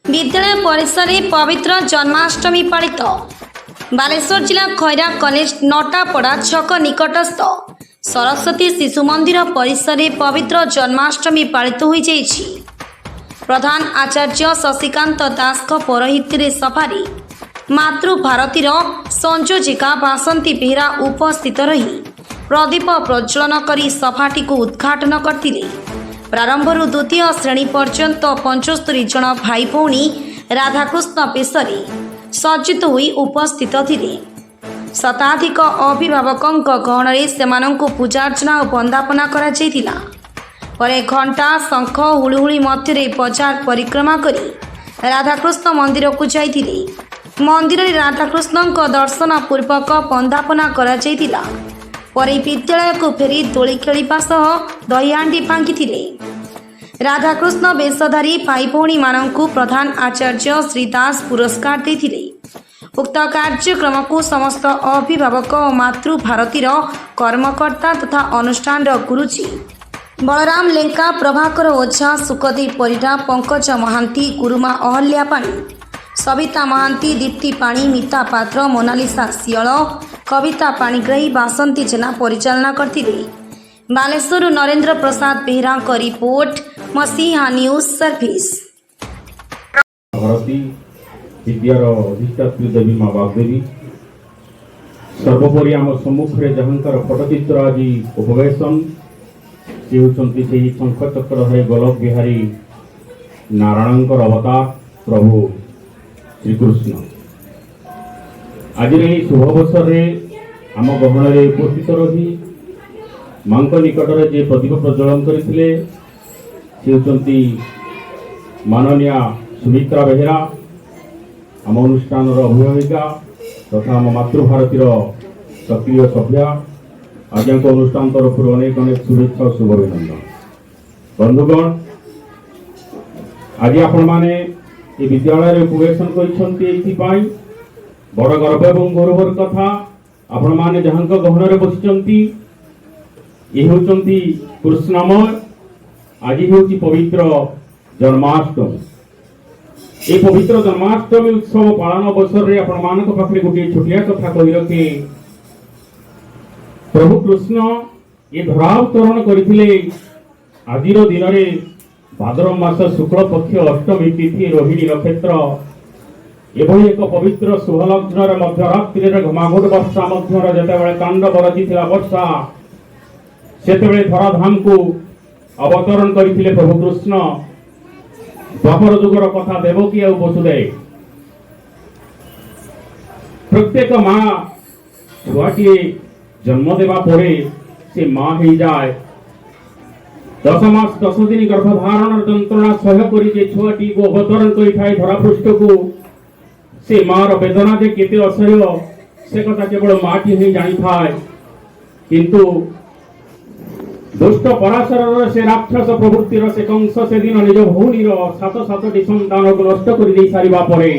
विद्यालय परिसर में पवित्र जन्माष्टमी पालित। बालेश्वर जिला खैरा कॉलेज नटापड़ा छक निकटस्थ सरस्वती शिशु मंदिर परिसर में पवित्र जन्माष्टमी पालित हो जाइछि। प्रधान आचार्य शशिकांत दास पौरोहित्य सभारे मातृभारतीर संयोजिका बासंती बेहरा उपस्थित रही प्रदीप प्रज्वलन करी सभाटी को उद्घाटन करथिले। प्रारंभरू द्वितीय श्रेणी पर्यंत 75 जन भाई भौणी राधाकृष्ण बेशरे सज्जित होई उपस्थित थिले। शताधिक अभिभावकों गहणरे सेमानंकु पूजार्चना और वंदापना करा जायतिला। परे घंटा शंख हुलुहुली मध्यरे बजार परिक्रमा करी राधाकृष्ण मंदिर को जाइथिले। मंदिर रे राधाकृष्ण दर्शन पूर्वक वंदापना करा जायतिला। परे विद्यालय को फेरी दोली खेलिबा सह दहीहांडी भांगिथिले। राधाकृष्ण वेशधारी भाई भौणी मानंकु प्रधान आचार्य श्री दास पुरस्कार देथिले। उक्त कार्यक्रम को समस्त अभिभावक और मातृभारतीर कर्मकर्ता तथा अनुष्ठान गुरुजी बलराम लेंका, प्रभाकर ओझा, सुखदेव परिडा, पंकज महांती, गुरुमा अहल्या पाणी, सविता महांती, दीप्ति पाणी, मिता पात्र, मोनालिसा सियल, कविता पाणीग्राही, बासंती जेना परिचालना करथिले। बालेश्वर नरेंद्र प्रसाद बेहरा को रिपोर्ट, मसीहा न्यूज सर्विस। भारती विद्यार अधिष्ठात्री देवी माँ वाग्देवी सर्वोपरि आम सम्मुखें जहांकर फटचित्र आज उपवेशन से होती से शंखचक्रधारी गोलक बिहारी नारायण अवतार प्रभु श्रीकृष्ण आज शुभ अवसर आम गहन उपस्थित रही माँ निकटर जे प्रदीप प्रज्वलन करते माननीय सुमित्रा बेहरा आम अनुष्ठान अभिभाविका तथा आम मातृभारतीर सक्रिय सभ्या आज्ञा अनुष्ठान तरफ अनेक अनेक शुभेच्छा और शुभ अभिनंदन। बंधुगण, आज आपण माने ये विद्यालय उपवेशन करछन्ती बड़ गर्व एवं गौरवर कथा। आपण माने जहां गहन बसिचन्ती ये होचन्ती कृष्णमय। आज होची पवित्र जन्माष्टमी। ये पवित्र जन्माष्टमी उत्सव पालन अवसर में आपण मानक पाखरे गोटे छोटिया कथा कहि रखे। प्रभु कृष्ण ये धरावतरण करथिले आजिर दिन में भाद्रव मास शुक्ल पक्ष अष्टमी तिथि रोहिणी नक्षत्र एभली एक पवित्र शुभलग्न मध्यरात्रि घमाघोट वर्षा मध्य जेतेबेले कांड बरजी वर्षा सेतेबेले धराधाम को अवतरण करथिले प्रभु कृष्ण। द्वापर जुगर कथा देवकी और वसुदेव। प्रत्येक माँ छुआटी जन्म देवा परे से माँ हो जाए 10 मास 10 दिन गर्भधारण जंत्रणा सह करी छुआटी को अवतरण कर धरापृष्ठ को से मार वेदना जे केते असह्य से कथा केवल माटी ही जानी थाए। किंतु दुष्ट पराशर से राक्षस प्रवृत्तिर से कंस से दिन निज भौणीर 7 संतान को नष्ट कर सारिबा परे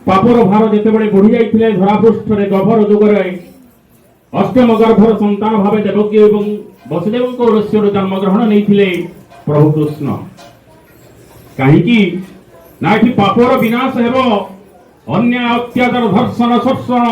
पापर भार जेतेबेले बढ़ी जाइथिले धरापृष्ठ रे गभर जुगरे अष्टम गर्भर संतान भावे देवकी एवं वसुदेव को रस्यर जन्म ग्रहण नहीं प्रभु कृष्ण। कहीं ना पापर विनाश हेब अन्याय अत्याचार धर्षण शोषण